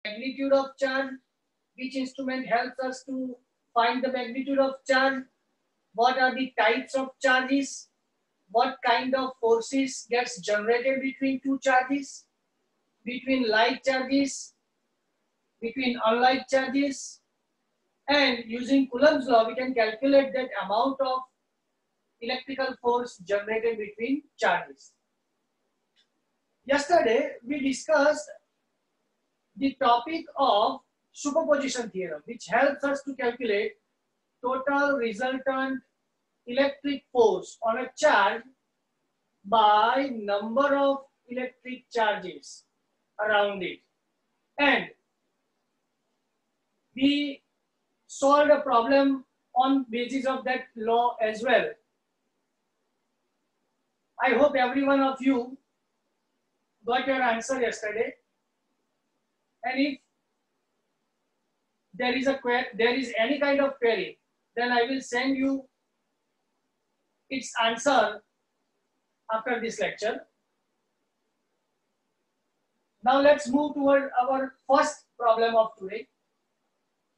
magnitude of charge. Which instrument helps us to find the magnitude of charge? What are the types of charges? What kind of forces gets generated between two charges? Between like charges, between unlike charges, and using Coulomb's law, we can calculate that amount of electrical force generated between charges. Yesterday, we discussed the topic of superposition theorem, which helps us to calculate total resultant electric force on a charge by number of electric charges around it. And we solved a problem on basis of that law as well. I hope every one of you got your answer yesterday. And if there is any kind of query, then I will send you its answer after this lecture. Now let's move toward our first problem of today.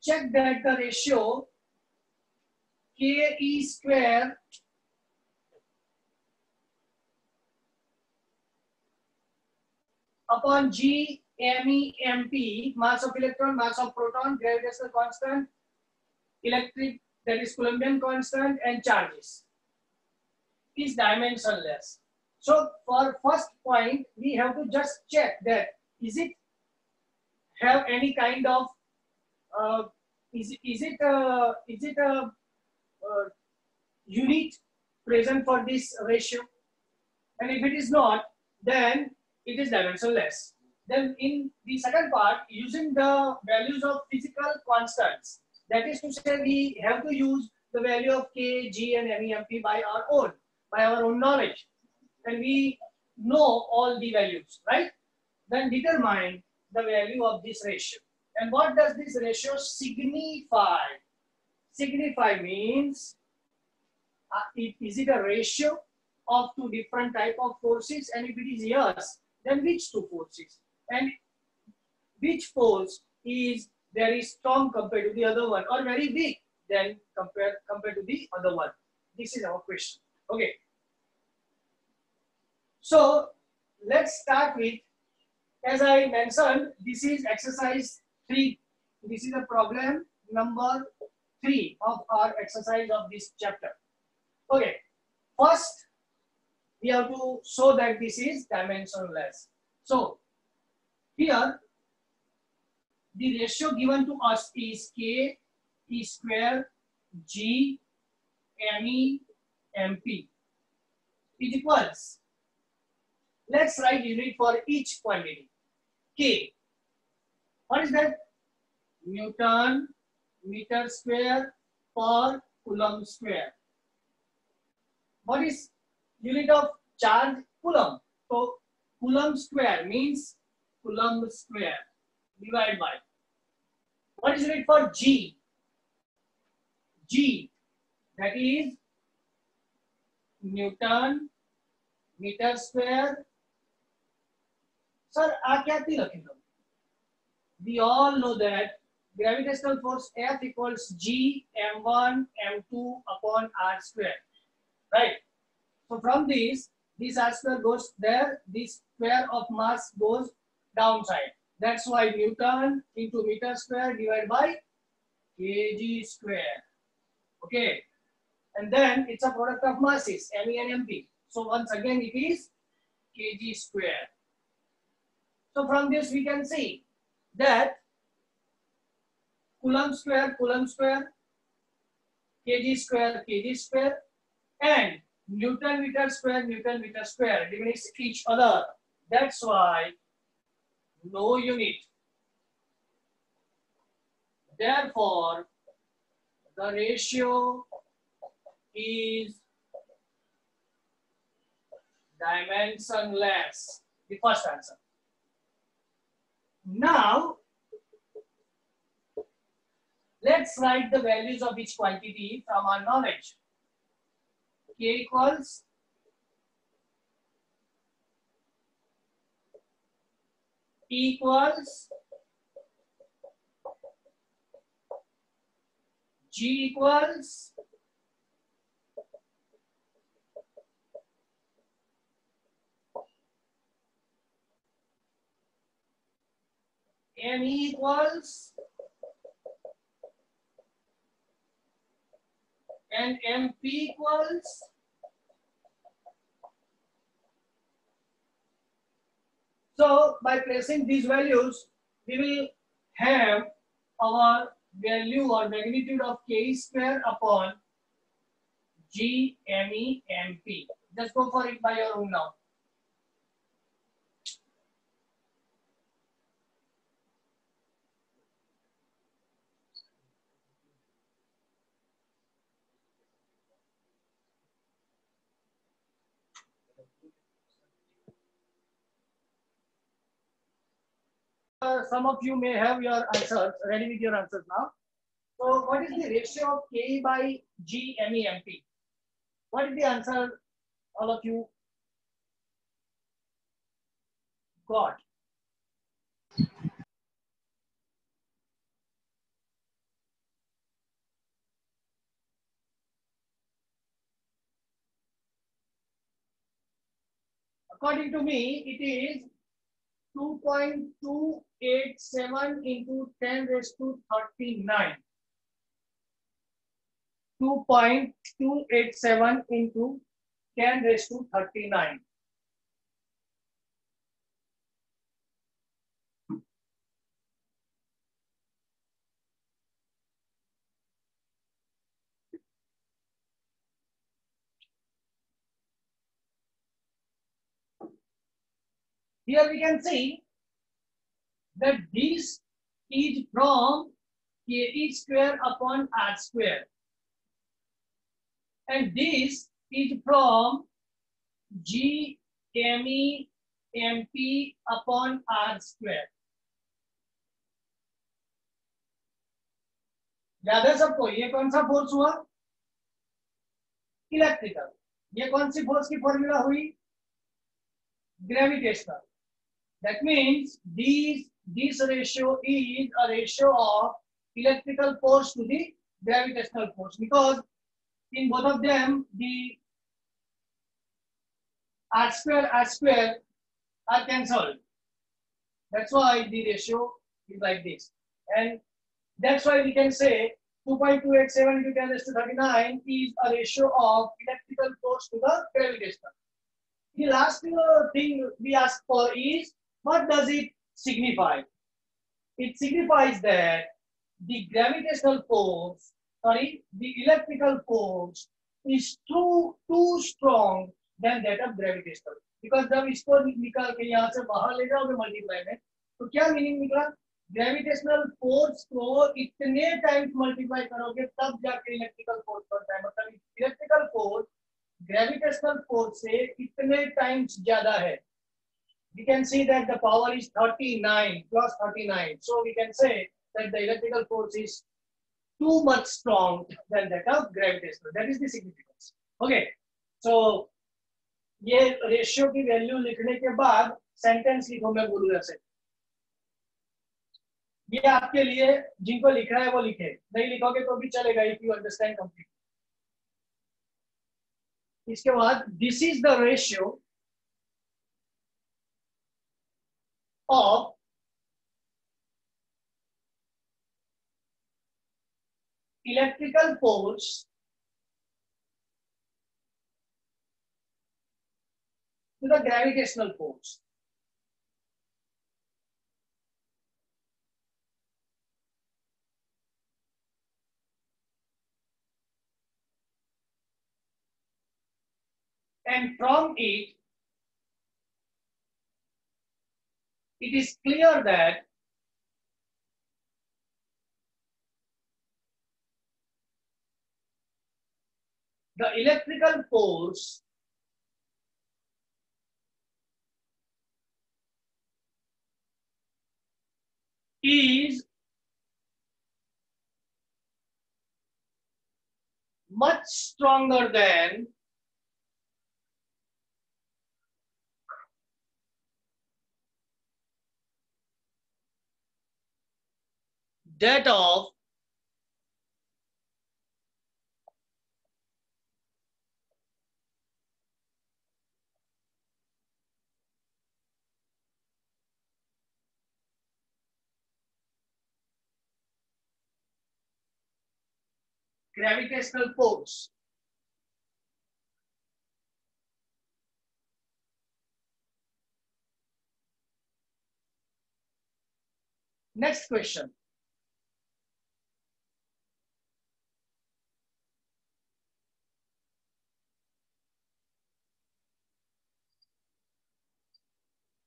Check that the ratio Ke square upon G me mp, mass of electron, mass of proton, gravitational constant, electric, that is Coulombian constant, and charges, is dimensionless. So for first point, we have to just check that is it have any kind of is it a unit present for this ratio, and if it is not, then it is dimensionless. Then in the second part, using the values of physical constants, that is to say, we have to use the value of K, G, and MEMP by our own knowledge, and we know all the values, right? Then determine the value of this ratio. And what does this ratio signify? Signify means, is it a ratio of two different type of forces? And if it is yes, then which two forces? And which force is very strong compared to the other one, or very weak then compared to the other one? This is our question. Okay. So let's start with, as I mentioned, this is exercise 3. This is a problem number 3 of our exercise of this chapter. Okay. First, we have to show that this is dimensionless. So here, the ratio given to us is K T square G Me MP is equals. Let's write unit for each quantity. K. What is that? Newton meter square per Coulomb square. What is unit of charge? Coulomb. So Coulomb square means Coulomb square divided by. What is unit for G? G, that is Newton meter square. Sir, आप क्या रखेंगे? We all know that gravitational force F equals G m1 m2 upon r square, right? So from this r square goes there, this square of mass goes downside. That's why Newton into meter square divided by kg square. Okay, and then it's a product of masses Me and MP. So once again it is kg square. So from this we can see that Coulomb square, kg square, and Newton meter square diminish each other. That's why no unit. Therefore, the ratio is dimensionless. The first answer. Now, let's write the values of each quantity from our knowledge. K equals G equals ME equals and MP equals so by placing these values we will have our value or magnitude of K square upon G ME MP. Just go for it by your own now. Some of you may have your answers ready with your answers now. So what is the ratio of K by G ME MP? What is the answer all of you got? According to me, it is 2.287 into 10 raised to 39. 2.287 into 10 raised to 39. Here we can see that this is from Ke square upon R square. And this is from G ME MP upon R square. याद है सबको ये कौन सा force हुआ? Electrical. ये कौन सी force की फॉर्मूला हुई? Gravitational. That means this ratio is a ratio of electrical force to the gravitational force because in both of them the R square are cancelled. That's why the ratio is like this, and that's why we can say 2.287 into 10 raised to 39 is a ratio of electrical force to the gravitational. The last thing we ask for is what does it signify? It signifies that the gravitational force, the electrical force is too strong than that of gravitational. Because जब इसको निकाल के यहाँ से बाहर ले जाओगे multiply में, तो क्या मीनिंग निकला? ग्रेविटेशनल फोर्स को इतने टाइम्स मल्टीप्लाई करोगे तब जाके इलेक्ट्रिकल फोर्स बनता है. मतलब इलेक्ट्रिकल फोर्स ग्रेविटेशनल फोर्स से इतने टाइम्स ज्यादा है. We can see that the power is 39 plus 39. So we can say that the electrical force is too much strong than that of gravitational. That is the significance. Okay. So ये ratio की value लिखने के बाद sentence लिखो. मैं बोलूँ ऐसे. ये आपके लिए जिनको लिखना है वो लिखे, नहीं लिखोगे तो भी चलेगा if you understand completely. इसके बाद this is the ratio of electrical force to the gravitational force. And from it is clear that the electrical force is much stronger than that of gravitational force. Next question.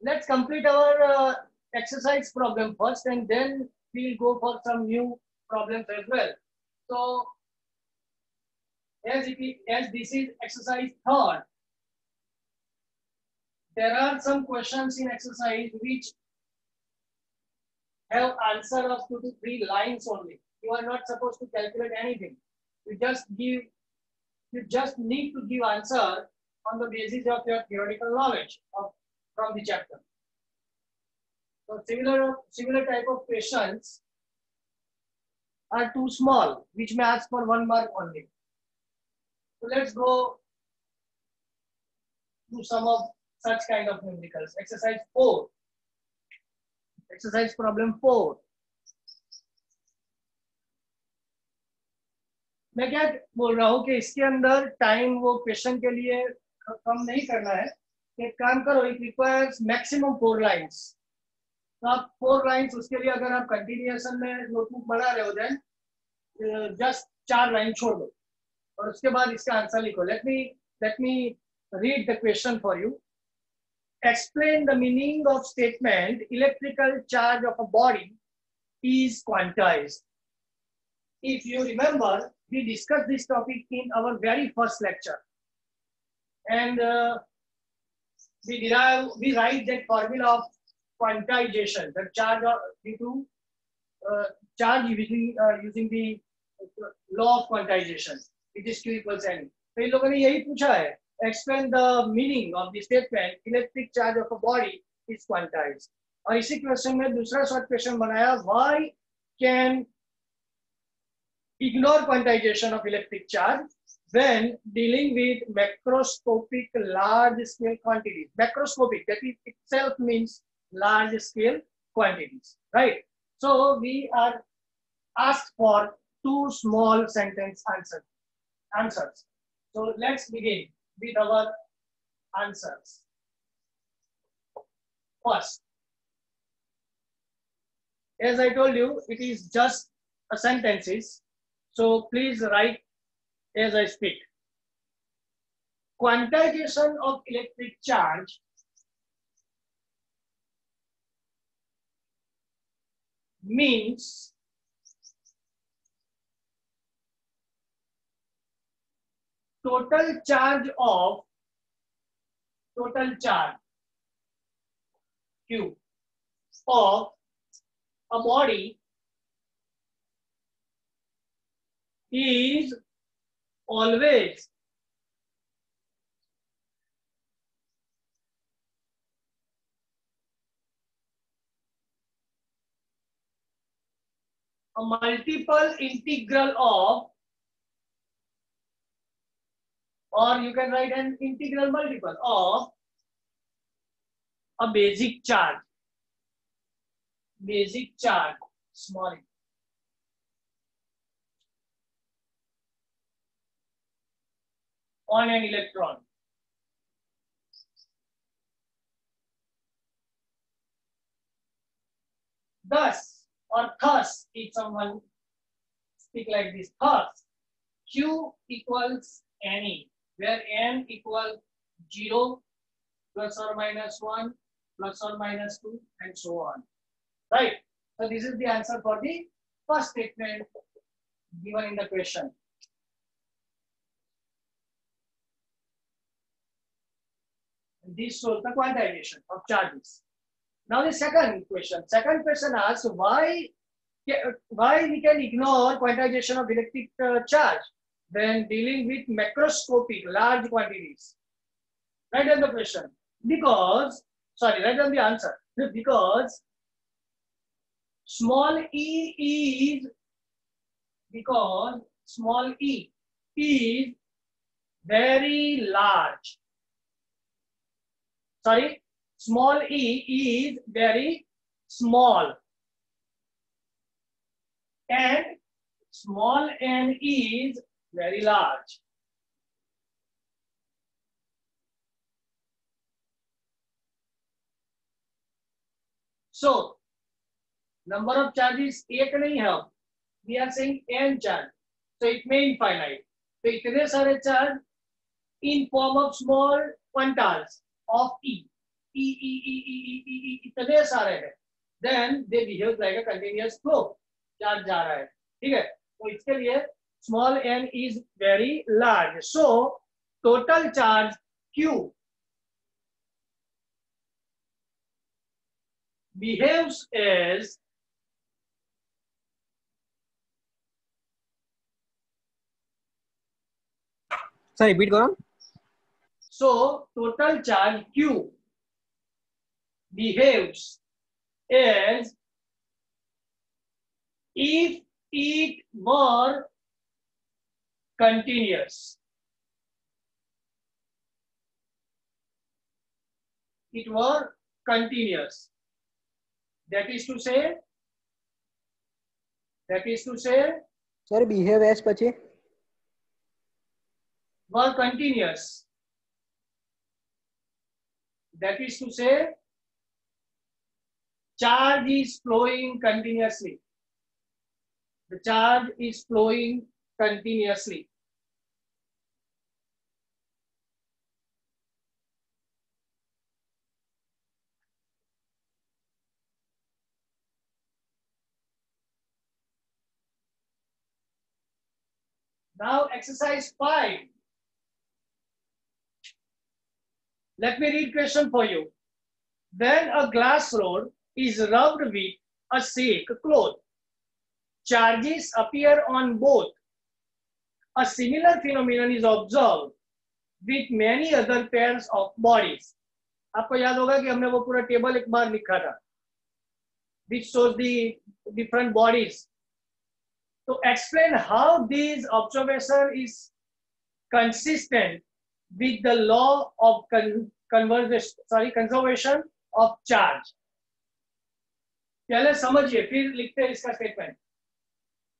Let's complete our exercise problem first, and then we'll go for some new problems as well. So, as this is exercise third, there are some questions in exercise which have answer of 2 to 3 lines only. You are not supposed to calculate anything. You just need to give answer on the basis of your theoretical knowledge from the chapter. So similar type of questions are too small, which may ask for 1 mark only. So let's go to some of such kind of numericals. Exercise 4. Exercise problem 4. मैं क्या बोल रहा हूँ कि इसके अंदर time वो question के लिए कम नहीं करना है. एक काम करो, इट रिक्वायर्स मैक्सिमम 4 लाइंस. तो आप 4 लाइंस, उसके लिए अगर आप कंटिन्यूएशन में नोटबुक बना रहे हो देन जस्ट 4 लाइन छोड़ दो और उसके बाद इसका आंसर लिखो. Let me read the question for you. Explain the meaning of statement electrical charge of a body is quantized. If you remember, we discussed this topic in our very first lecture, and we write that formula of quantization, the charge due to charge using the law of quantization, which is Q equals N. तो इन लोगों ने यही पूछा है. Explain the meaning of the statement electric charge of a body is quantized. और इसी question में दूसरा शॉर्ट क्वेश्चन बनाया, why can ignore quantization of electric charge when dealing with macroscopic large scale quantities. Macroscopic, that is itself means large scale quantities, right? So we are asked for 2 small sentence answers. So let's begin with our answers. First, as I told you, it is just a sentences. So please write as I speak. Quantization of electric charge means total charge Q of a body is always a multiple integral of, or you can write an integral multiple of a basic charge. Basic charge, small, on an electron. Thus, if someone speak like this, thus, Q equals NE, where N equals 0, plus or minus 1, plus or minus 2, and so on. Right? So this is the answer for the first statement given in the question. This shows the quantization of charges. Now the second question asks why we can ignore quantization of electric charge when dealing with macroscopic large quantities. Write down the question. Write down the answer. Because small e is very large. Sorry, small e is very small, and small n is very large. So number of charges एक नहीं है, we are saying n charge, so it may infinite. तो इतने सारे charge in form of small quantiles of इतने सारे हैं, then they behave like a continuous flow. Charge जा रहा है, ठीक है. तो इसके लिए small n is very large, so total charge q behaves as Sorry, repeat करो. so total charge q behaves as if it were continuous. It were continuous. That is to say, Sir, behave as પછી were continuous. That is to say, charge is flowing continuously. The charge is flowing continuously. Now exercise 5. Let me read question for you. When a glass rod is rubbed with a silk cloth, charges appear on both. A similar phenomenon is observed with many other pairs of bodies. आपको याद होगा कि हमने वो पूरा table एक बार लिखा था, which shows the different bodies. To explain how this observation is consistent with the law of conservation of charge. पहले समझिए फिर लिखते हैं इसका स्टेटमेंट.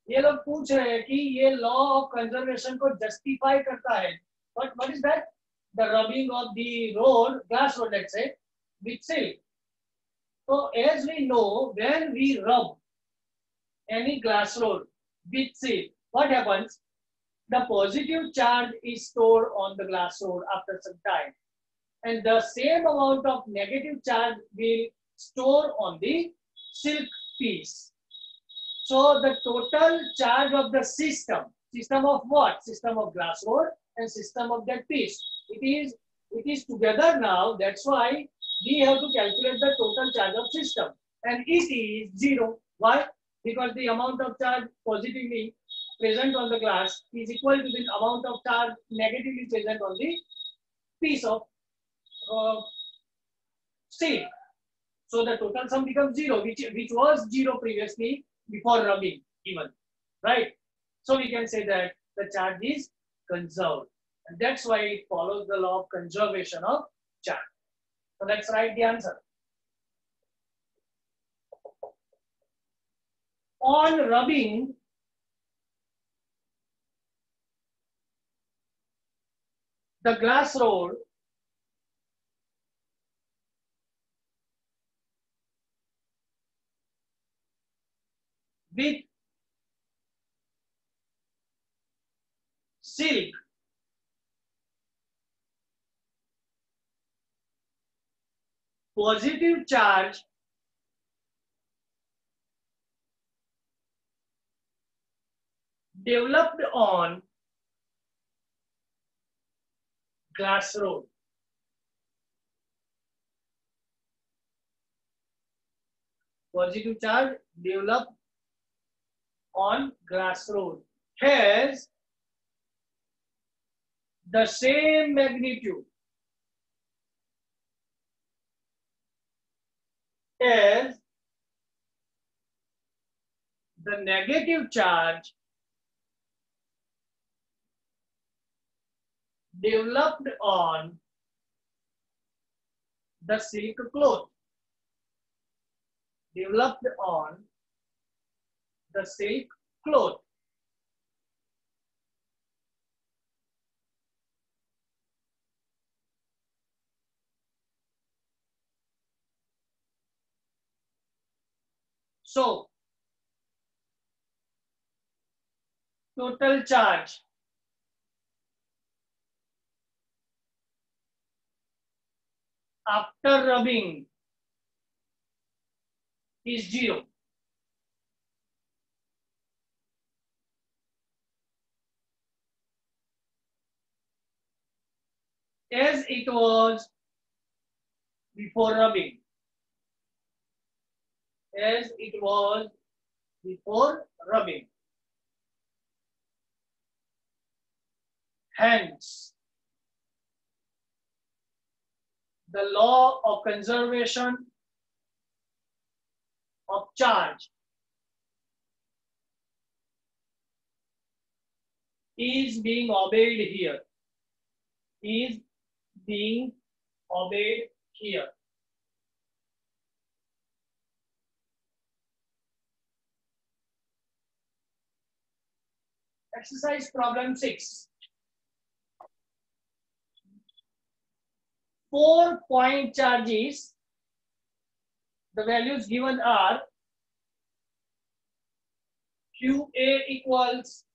ये लोग पूछ रहे हैं कि ये लॉ ऑफ कंजर्वेशन को जस्टिफाई करता है. What is that? The rubbing of the rod, glass rod, let's say, with silk. So as we know, when we rub any glass rod with silk, what happens? The positive charge is stored on the glass rod after some time, and the same amount of negative charge will store on the silk piece. So the total charge of the system of what? System of glass rod and system of that piece. It is together now. That's why we have to calculate the total charge of system, and it is 0. Why? Because the amount of charge positively present on the glass is equal to the amount of charge negatively present on the piece of steel. So the total sum becomes 0, which was 0 previously before rubbing even, right? So we can say that the charge is conserved, and that's why it follows the law of conservation of charge. So let's write the answer. On rubbing, the glass rod with silk, positive charge developed on glass rod. Positive charge developed on glass rod has the same magnitude as the negative charge developed on the silk cloth. Developed on the silk cloth. So total charge after rubbing is 0. As it was before rubbing. As it was before rubbing. Hence, the law of conservation of charge is being obeyed here. Is being obeyed here. Exercise problem 6. 4-point charges. The values given are QA equals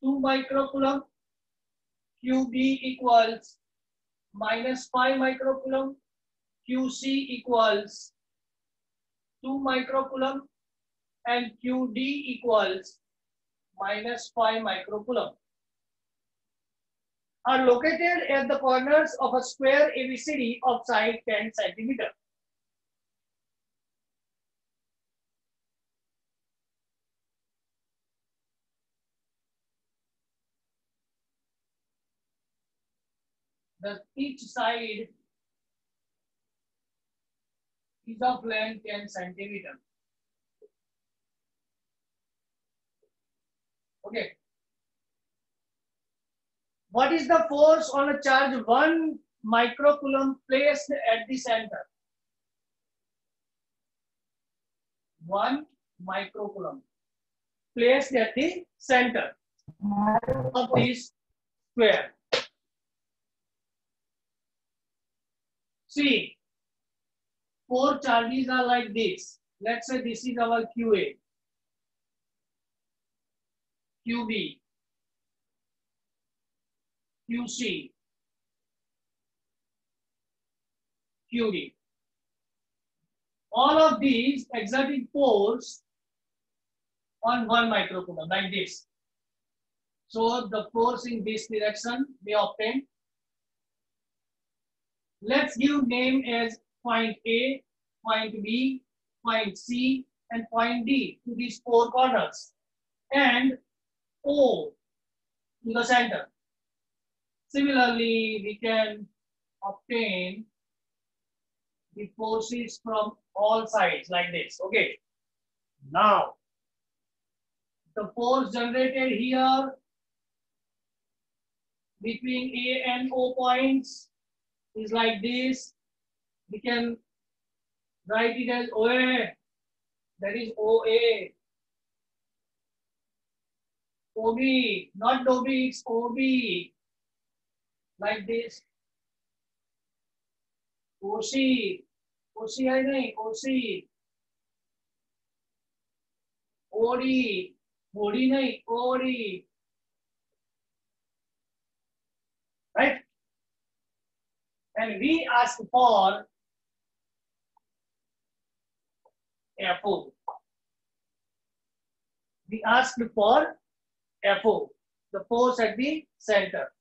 2 microcoulomb, QB equals -5 microcoulomb, QC equals 2 microcoulomb, and QD equals -5 microcoulomb. Are located at the corners of a square ABCD of side 10 centimeter. Each side is of length 10 centimeter. Okay. What is the force on a charge 1 microcoulomb placed at the center? 1 microcoulomb placed at the center of this square. See, 4 charges are like this. Let's say this is our QA, QB, QC, QD. All of these exerting force on 1 microcoulomb like this. So the force in this direction may obtain. Let's give name as point A, point B, point C, and point D to these 4 corners, and O to the center. Similarly, we can obtain the forces from all sides like this. Okay. Now, the force generated here between A and O points is like this. We can write it as OA. That is OA. OB, not OB, it's OB. Like this. OC. OC है नहीं, OC. OD. OD नहीं, OD. Right? And we ask for FO. We asked for FO, the force at the center.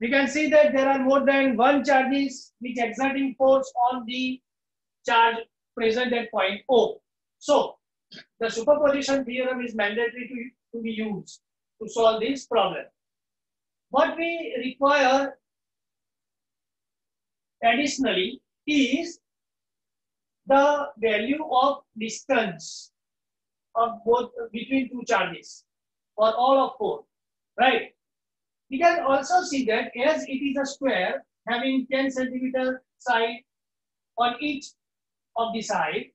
We can see that there are more than 1 charges which exerting force on the charge present at point O. So, the superposition theorem is mandatory to be used to solve this problem. What we require additionally is the value of distance of both between 2 charges for all of 4, right? We can also see that as it is a square having 10 centimeter side on each of the side,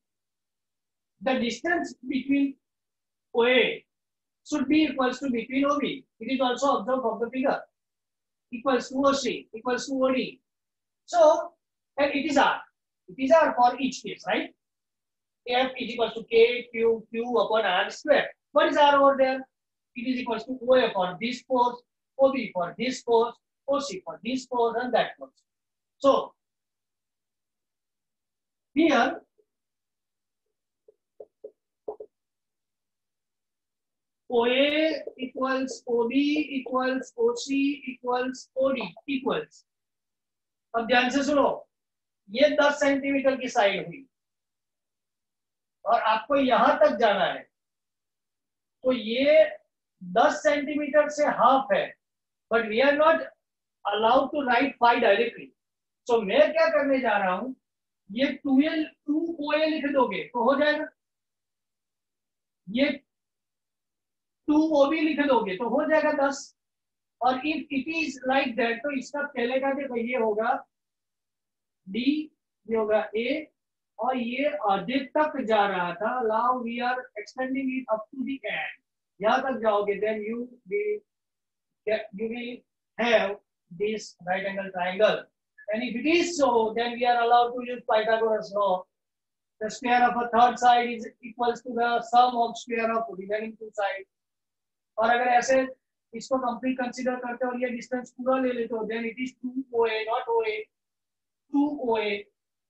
the distance between OA should be equals to between OB. It is also observed from the figure. Equals to OC, equals to OD. So, and it is R. It is R for each case, right? F is equal to K Q upon R square. What is R over there? It is equal to OA for this force, OB for this force, OC for this force and that force. So here OA equals OB equals OC equals OD equals, अब ध्यान से सुनो, ये 10 centimetre की side हुई और आपको यहां तक जाना है, तो ये 10 सेंटीमीटर से हाफ है, but we are not allowed to write 5 directly. So मैं क्या करने जा रहा हूं, ये 2OA लिख दोगे तो हो जाएगा, ये 2OB लिख दोगे तो हो जाएगा 10. और if it is like that तो इसका पहले का देखो ये होगा D, ये होगा A, और ये आधे तक जा रहा था. Now we are extending it up to the end. यहां तक जाओगे then you will have this right angle triangle. And if it is so, then we are allowed to use Pythagoras law. The square of a third side is equals to the sum of square of remaining two sides. और अगर ऐसे इसको complete consider करते और ये distance पूरा ले लेते हो, then it is 2OA not OA, 2OA.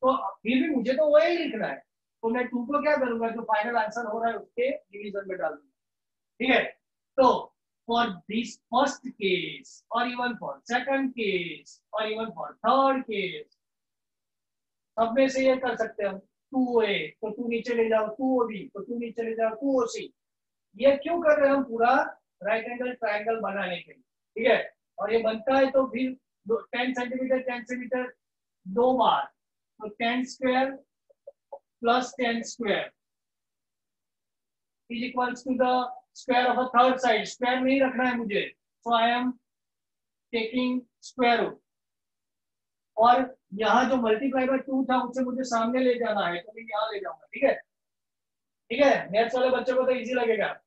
तो फिर भी मुझे तो OA लिखना है, तो मैं 2 को क्या करूंगा, जो फाइनल आंसर हो रहा है उसके डिवीजन में डाल दूंगा. ठीक है. तो for this first case or even for second case or even for third case, सब में से ये कर सकते हैं. 2OA तो 2 नीचे ले जाओ, 2OB तो 2 नीचे ले जाओ, 2OC. ये क्यों कर रहे हैं हम, पूरा राइट एंगल ट्रायंगल बनाने के लिए. ठीक है. और ये बनता है तो फिर 10 सेंटीमीटर 2 बार, तो 10 square plus 10 square is equals to the square of a third side. Square नहीं रखना है मुझे, so I am taking square root. और यहाँ जो मल्टीप्लाई बाय 2 था उसे मुझे सामने ले जाना है, तो मैं यहाँ ले जाऊंगा. ठीक है. ठीक है. मैथ्स वाले बच्चों को तो इजी लगेगा.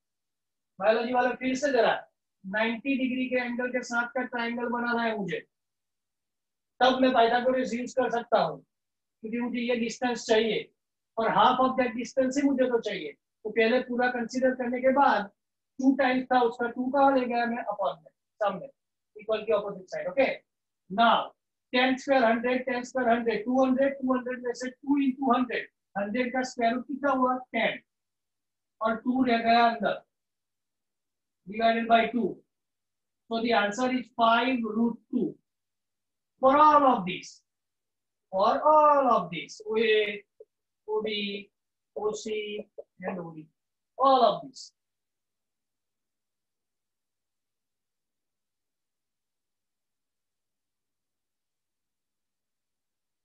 बायोलॉजी वाले फिर से जरा 90 डिग्री के एंगल के साथ का ट्रायंगल बनाना है मुझे, तब मैं पाइथागोरस यूज कर सकता हूँ, क्योंकि मुझे ये डिस्टेंस चाहिए और हाफ ऑफ दैट डिस्टेंस ही मुझे तो चाहिए. तो पहले पूरा कंसीडर करने के बाद 2 टाइम्स था उसका 2 का ले गया मैं अपॉन में, सम में, इक्वल की opposite side. Okay. Now 10 square 100, 10 square 100, 200 में से 2 into 100, 100 का स्क्वायर रूट कितना हुआ 10, और 2 रह गया अंदर, divided by 2. So the answer is 5√2 for all of these. For all of these, OA, OB, OC and OD, all of these.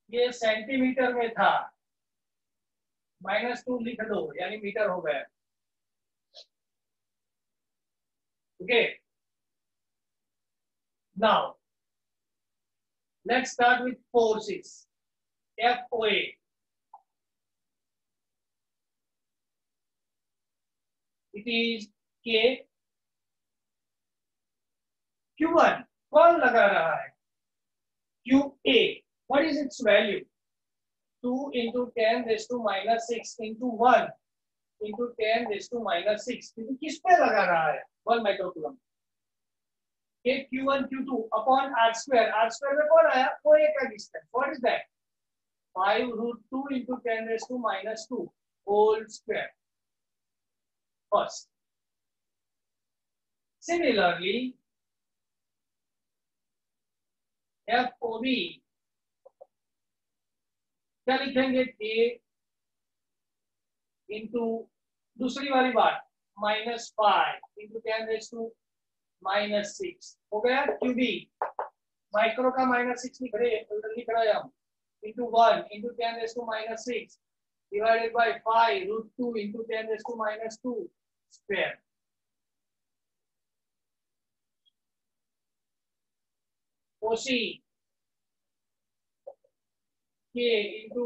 ये सेंटीमीटर में था, -2 लिख दो यानी मीटर हो गया. Okay. Now let's start with forces. FOA. It is K. Q1 कौन लगा रहा है, QA. What is its value? 2 into 10 raised to -6 into 1 into 10 raised to -6. क्योंकि किस पे लगा रहा है, 1 माइक्रोकूलम. ये Q1 Q2 upon R square. R square में कौन आया, OA का distance. What is that? 5√2 into 10 raised to -2 whole square. First. Similarly, FOB क्या लिखेंगे, K इंटू दूसरी वाली बात -5 into 10 raised to -6 हो गया. QB माइक्रो का -6 लिख रहे हम, into 1 into 10 raised to -6 divided by 5√2 into 10 raised to -2 square. OC K into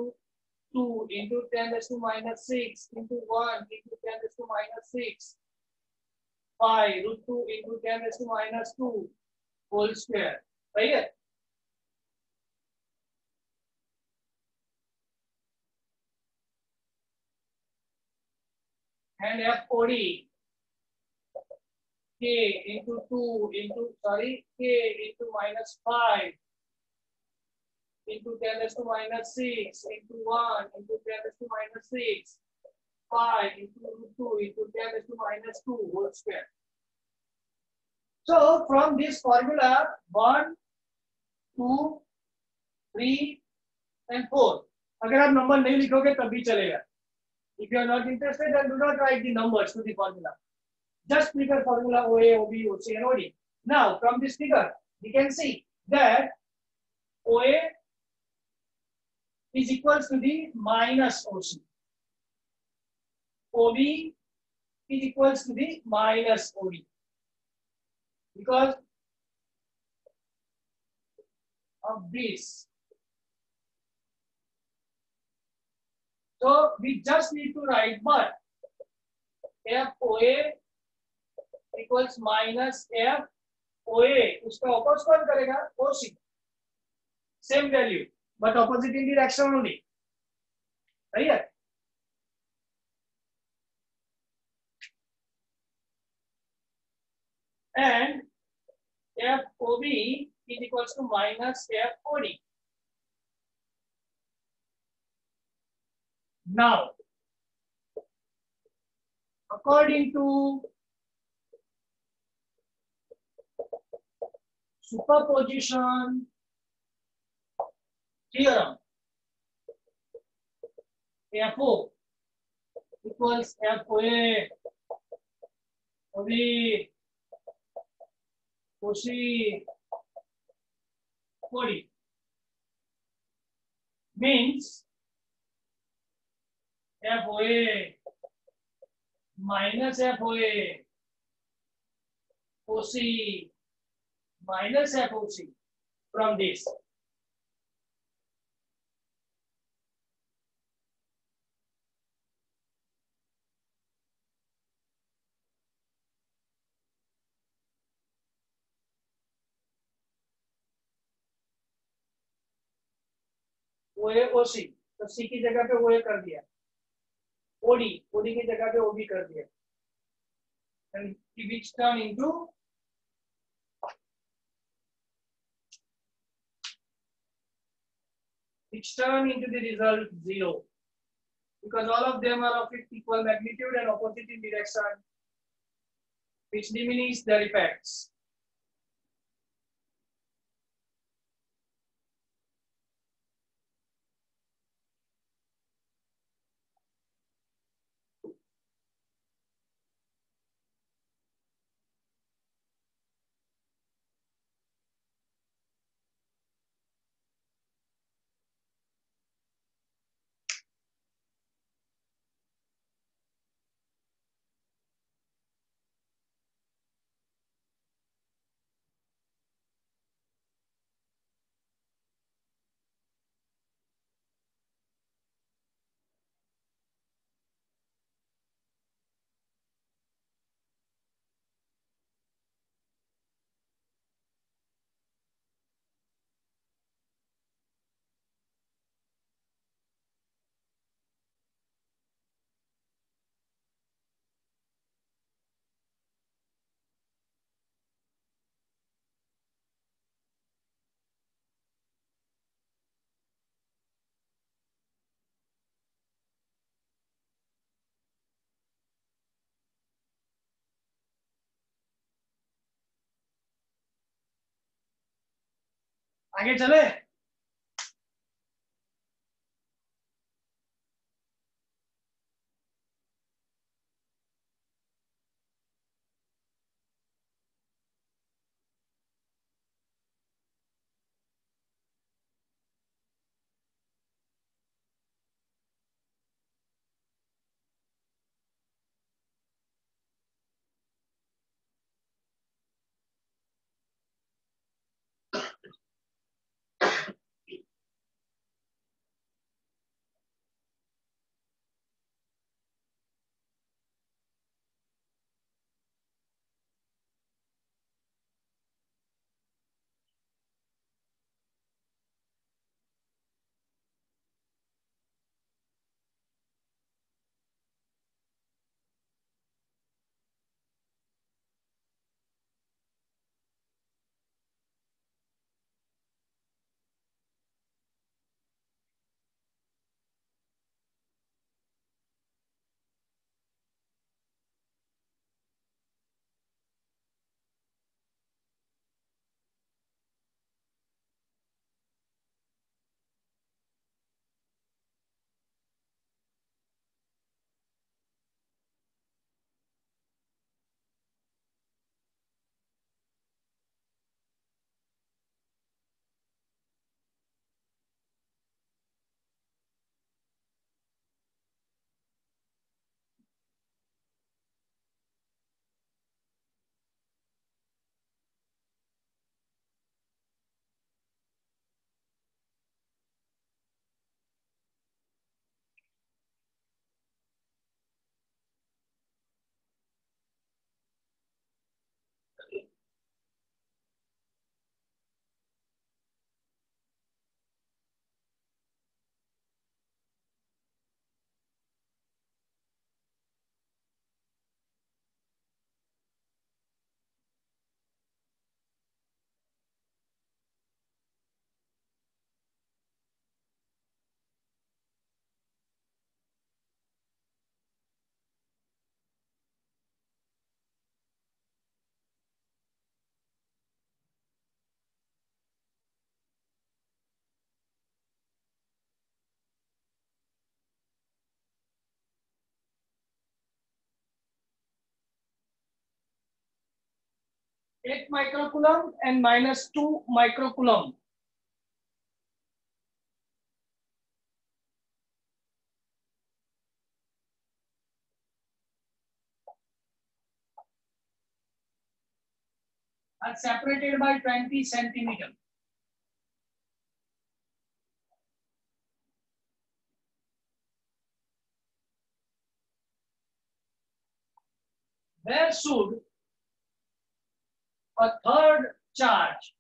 2 into 10 raised to -6 into 1 into 10 raised to -6 5√2 into 10 raised to -2 whole square. सही है. and FOD k into 2 into k into -5 into 10 raised to -6 into 1 into 10 raised to -6 5 into √2 into 10 raised to -2 whole square. So from this formula 1 2 3 and 4 अगर आप number नहीं लिखोगे तब भी चलेगा. If you are not interested, then do not write the numbers to the formula. Just figure formula OA, OB, OC, and OD. Now, from this figure, we can see that OA is equals to the minus OC. OB is equals to the minus OD. Because of this. So we just need to write what FOA equals minus FOA. उसका opposite कौन करेगा? OC. Same value, but opposite in direction only. सही है? And FOB is equals to minus FOD. Now, according to superposition theorem, FO equals FOA, OB, OC, OD means FOA minus FOA, OC minus FOC from this. OA, OC, तो C की जगह पे OA कर दिया. OD, OD की जगह पे OB कर दिया. And which turn into the result 0, because all of them are of equal magnitude and opposite in direction, which diminish their effects. आगे चले. 8 microcoulomb and minus 2 microcoulomb. Are separated by 20 centimeter. Where should a third charge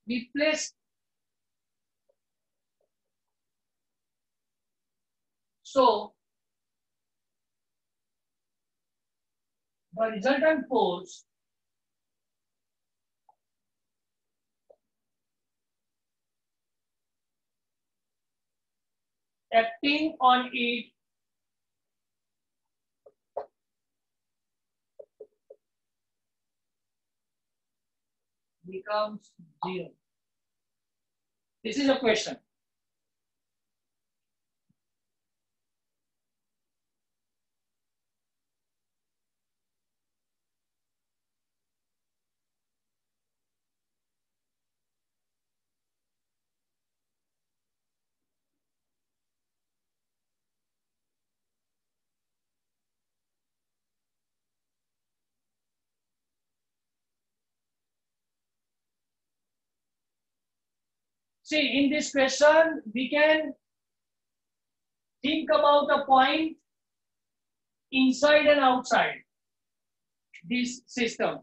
be placed? So the resultant force acting on it becomes 0. This is a question. See, in this question, we can think about a point inside and outside this system.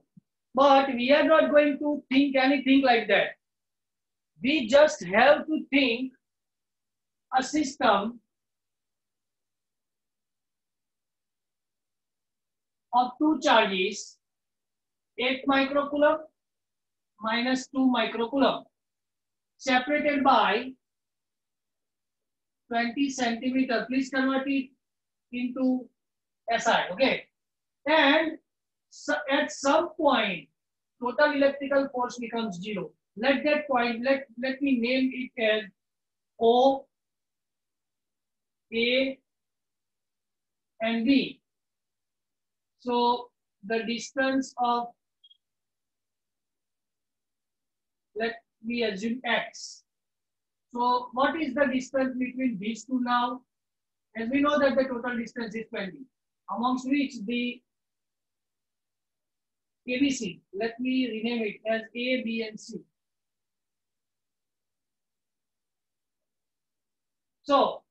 But we are not going to think anything like that. We just have to think a system of two charges, 8 microcoulomb minus 2 microcoulomb, separated by 20 centimeter. Please convert it into SI, okay? And so at some point, total electrical force becomes 0. Let that point, let me name it as O, A, and B. So the distance of, let me assume X. So what is the distance between these two now? As we know that the total distance is 20, amongst which the ABC, let me rename it as A, B, and C. So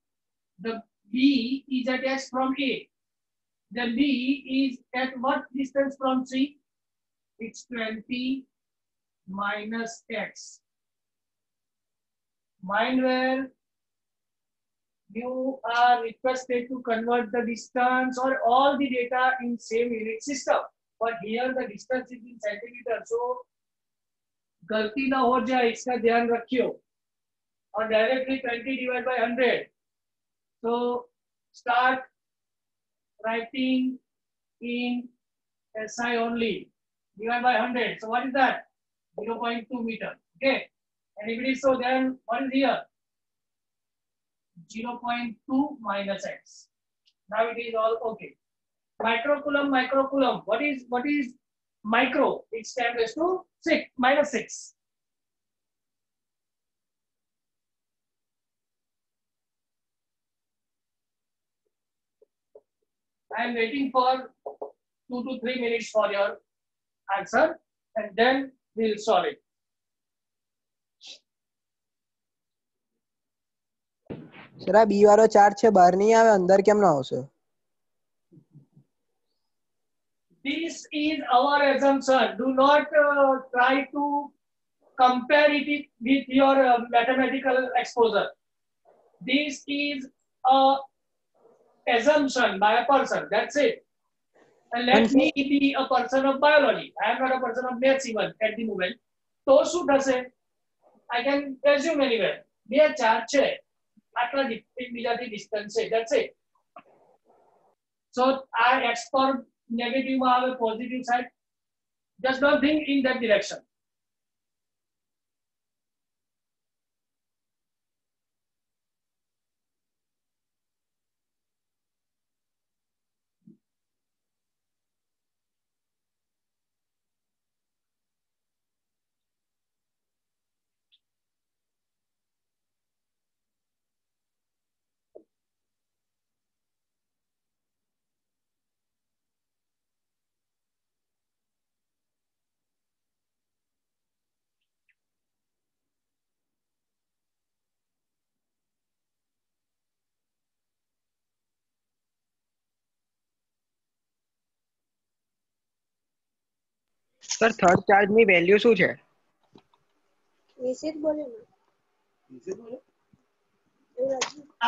the B is at X from A. The B is at what distance from C? It's 20 minus X. Mind where you are requested to convert the distance or all the data in same unit system. But here the distance is in centimeter. So गलती ना हो जाए इसका ध्यान रखियो. और directly 20 divided by 100. So start writing in SI only. Divided by 100. So what is that? 0.2 meter. Okay. And if it is so, then what is here? 0.2 minus X. Now it is all okay. Microcoulomb, microcoulomb. What is micro? It's 10 raised to 6 minus 6. I am waiting for 2 to 3 minutes for your answer, and then we'll solve it. Sir આ બી વાળો charge છે બહાર નહીં આવે અંદર કેમ ના આવશે? This is our assumption. Do not try to compare it with your mathematical exposure. This is a assumption by a person. That's it. And let me be a person of biology. I am not a person of maths even at the moment. So should I say? I can assume anywhere. They are charged. Atla distance. That's it. So I expert negative or positive side. Just don't think in that direction. Sir third charge ની value શું છે? નિશ્ચિત બોલ્યો ને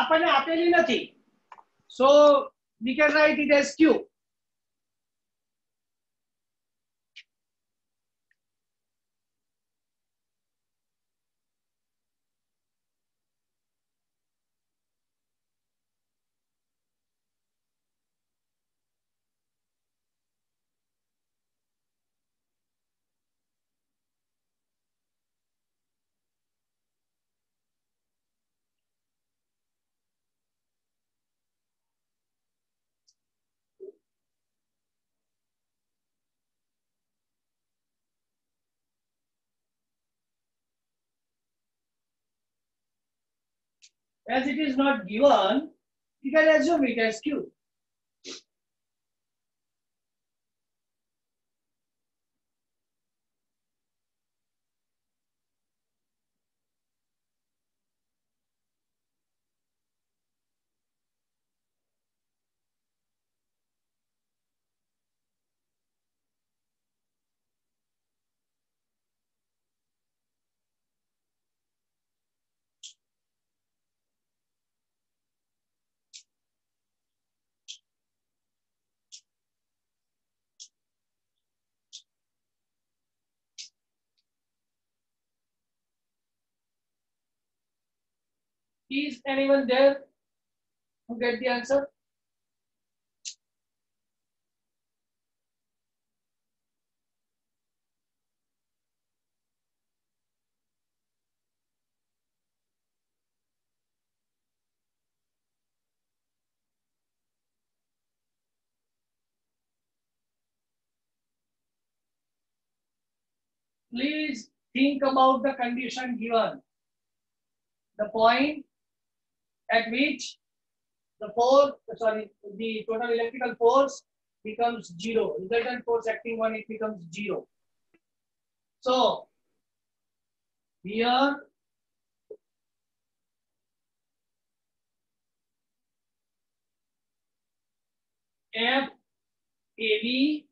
આપણને આપેલી નથી, so we can write it as q. As it is not given, you can assume it as q. Is anyone there who get the answer? Please think about the condition given. The point at which the total electrical force becomes 0. Resultant force acting on it becomes 0. So here F AB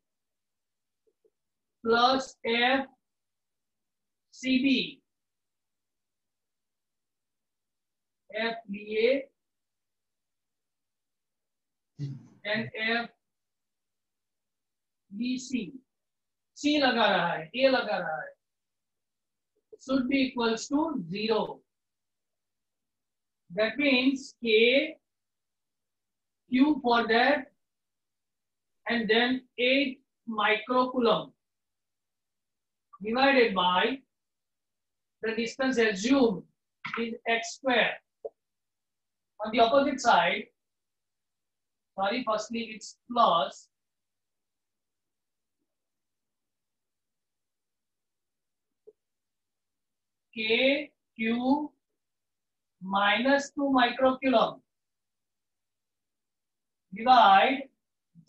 plus F CB, F BA and F BC. C लगा रहा है, A लगा रहा है, should be equals to 0. That means K Q for that, and then 8 microcoulomb divided by the distance assumed is x square. On the opposite side, firstly it's plus K Q minus 2 microcoulomb divide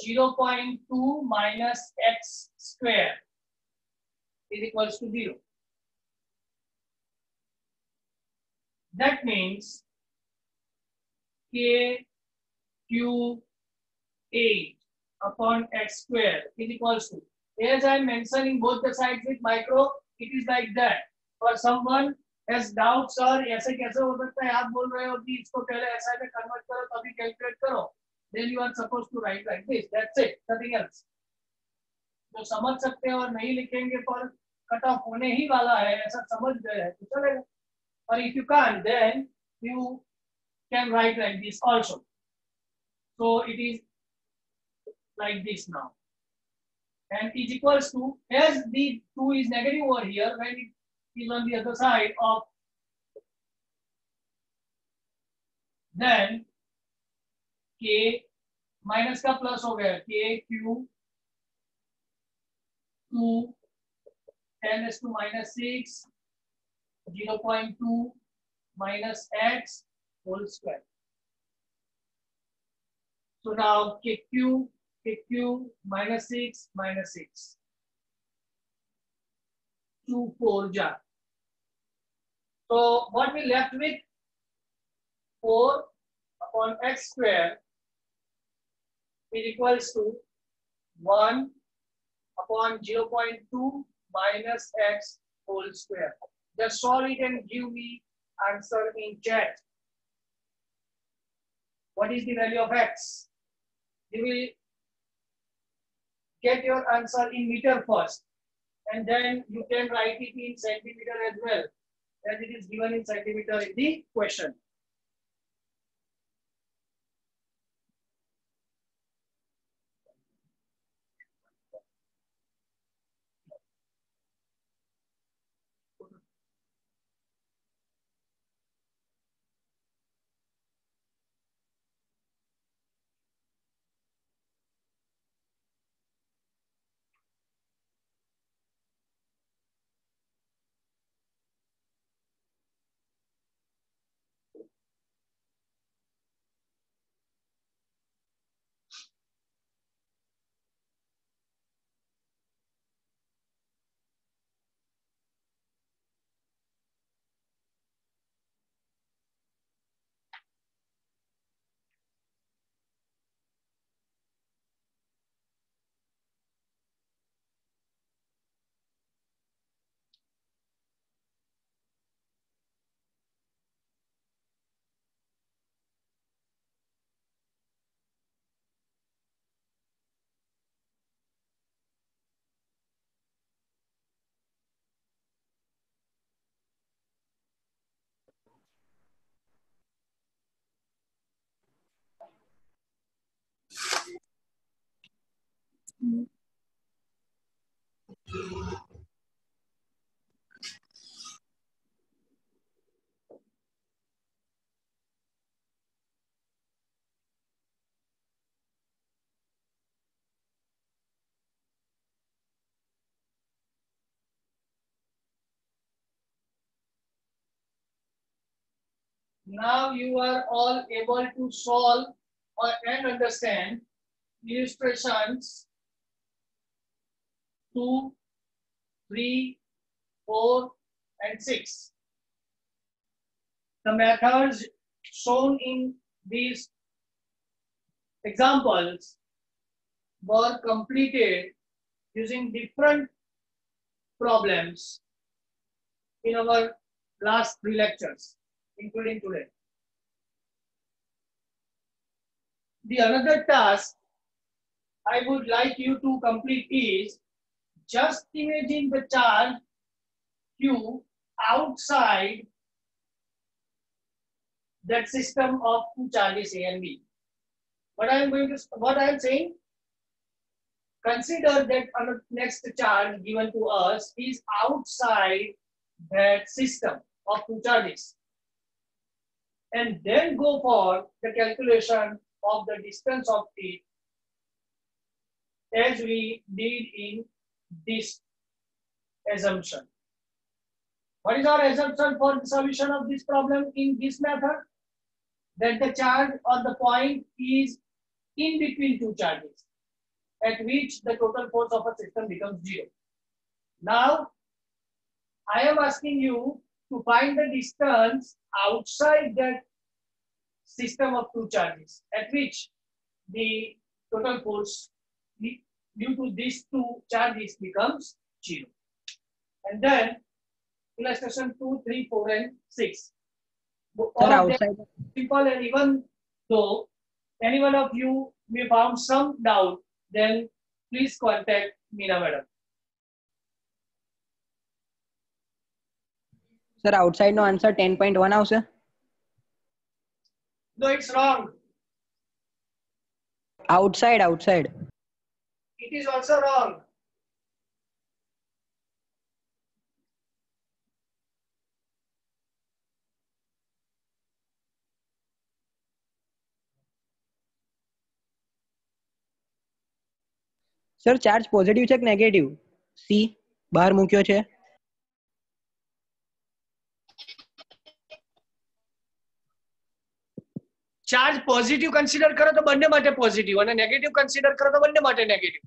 0.2 minus x square is equals to 0. That means K Q 8 upon x square is equals to, as I mentioned in both the sides with micro, it is like that. For someone has doubts, sir ऐसे कैसे हो सकता है, आप बोल रहे हो कि इसको पहले ऐसा में कन्वर्ट करो तभी कैलकुलेट करो, then you are supposed to write like this. That's it, nothing else. जो समझ सकते हैं और नहीं लिखेंगे पर कट ऑफ होने ही वाला है ऐसा समझ गए हैं तो चलेगा, और if you can't then you can write like this also. So it is like this now, and is equals to, as the 2 is negative over here, when it is on the other side of, then K minus का plus हो गया, K Q 2 10 to minus 6 0.2 minus x whole square. So now KQ minus 6 minus 6 2 4 ja. So what we left with, 4 upon x square is equals to 1 upon 0.2 minus x whole square. Just solve it and give me answer in chat. What is the value of x? You will get your answer in meter first, and then you can write it in centimeter as well, as it is given in centimeter in the question. Now you are all able to solve and understand illustrations 2, 3, 4, and 6. The methods shown in these examples were completed using different problems in our last 3 lectures, including today. The another task I would like you to complete is just imagine the charge Q outside that system of 2 charges A and B. What I am saying, consider that our next charge given to us is outside that system of 2 charges, and then go for the calculation of the distance of it as we did in this assumption. What is our assumption for the solution of this problem in this method? That the charge or the point is in between 2 charges, at which the total force of a system becomes 0. Now, I am asking you to find the distance outside that system of 2 charges, at which the total force due to these 2 charges becomes 0. And then illustration 2, 3, 4, and 6. All Sir, of them outside. simple, and even though any one of you may found some doubt, then please contact Meena madam. Sir, outside no answer 10.1 આવશે. No, it's wrong. Outside. It is also wrong. Sir charge positive છે કે negative? C બહાર મૂક્યો છે. Charge positive consider કરો તો બંને માટે પોઝિટિવ, અને નેગેટિવ કન્સિડર કરો તો બંને માટે negative.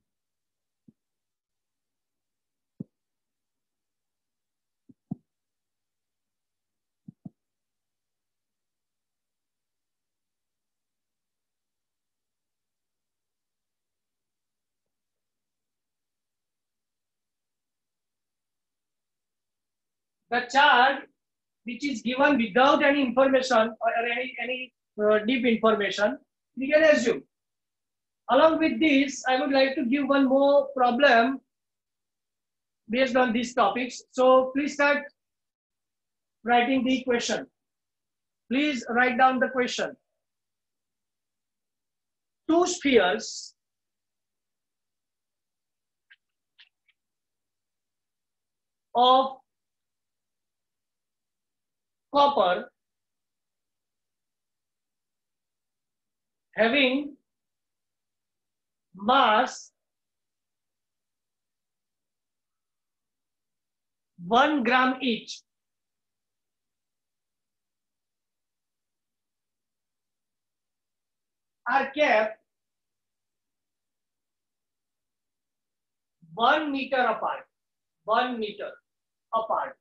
the chart which is given without any information or any deep information, we can assume. Along with this, I would like to give one more problem based on these topics. So please start writing the question. Please write down the question. Two spheres of copper having mass 1 gram each are kept 1 meter apart. 1 meter apart.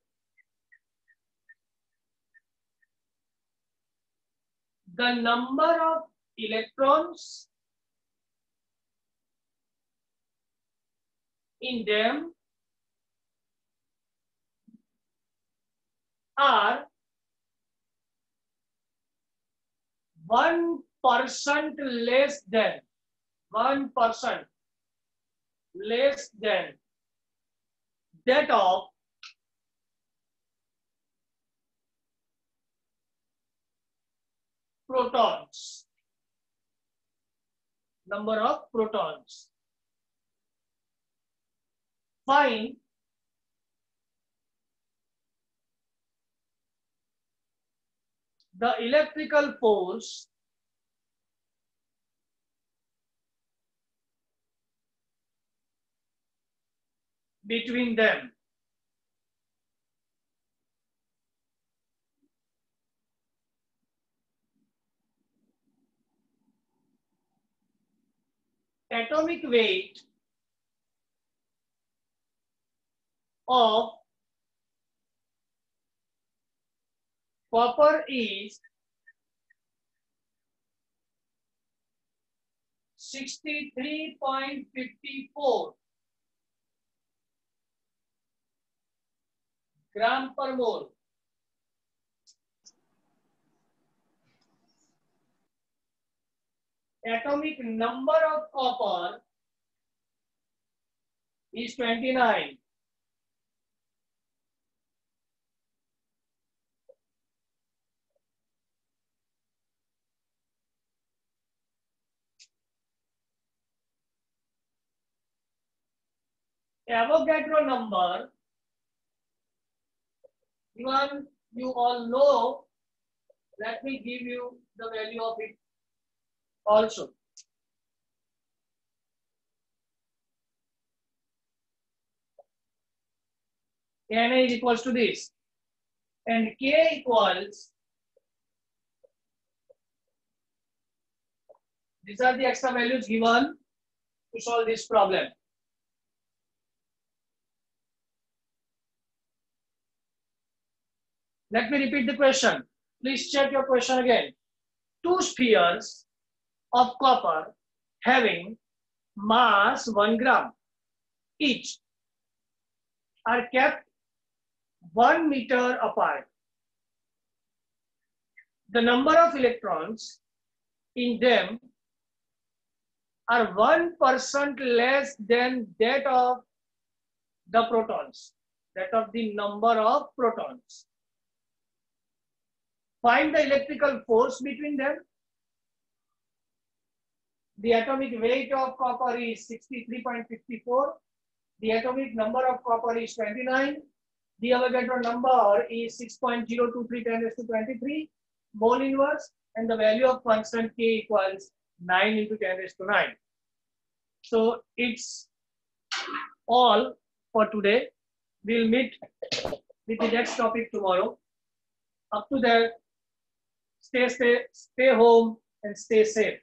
The number of electrons in them are 1% less than 1% less than that of protons. Number of protons. Find the electrical force between them. Atomic weight of copper is 63.54 gram per mole. Atomic number of copper is 29. Avogadro number, even you all know, let me give you the value of it also. Na is equals to this, and K equals, these are the extra values given to solve this problem. Let me repeat the question. Please check your question again. Two spheres of copper having mass 1 gram each are kept 1 meter apart. The number of electrons in them are 1% less than that of the protons, that of the number of protons. Find the electrical force between them. The atomic weight of copper is 63.54. The atomic number of copper is 29. The Avogadro number is 6.023 10 raised to 23 mole inverse, and the value of constant K equals 9 into 10 raised to 9. So it's all for today. We'll meet with the next topic tomorrow. Up to there, stay home and stay safe.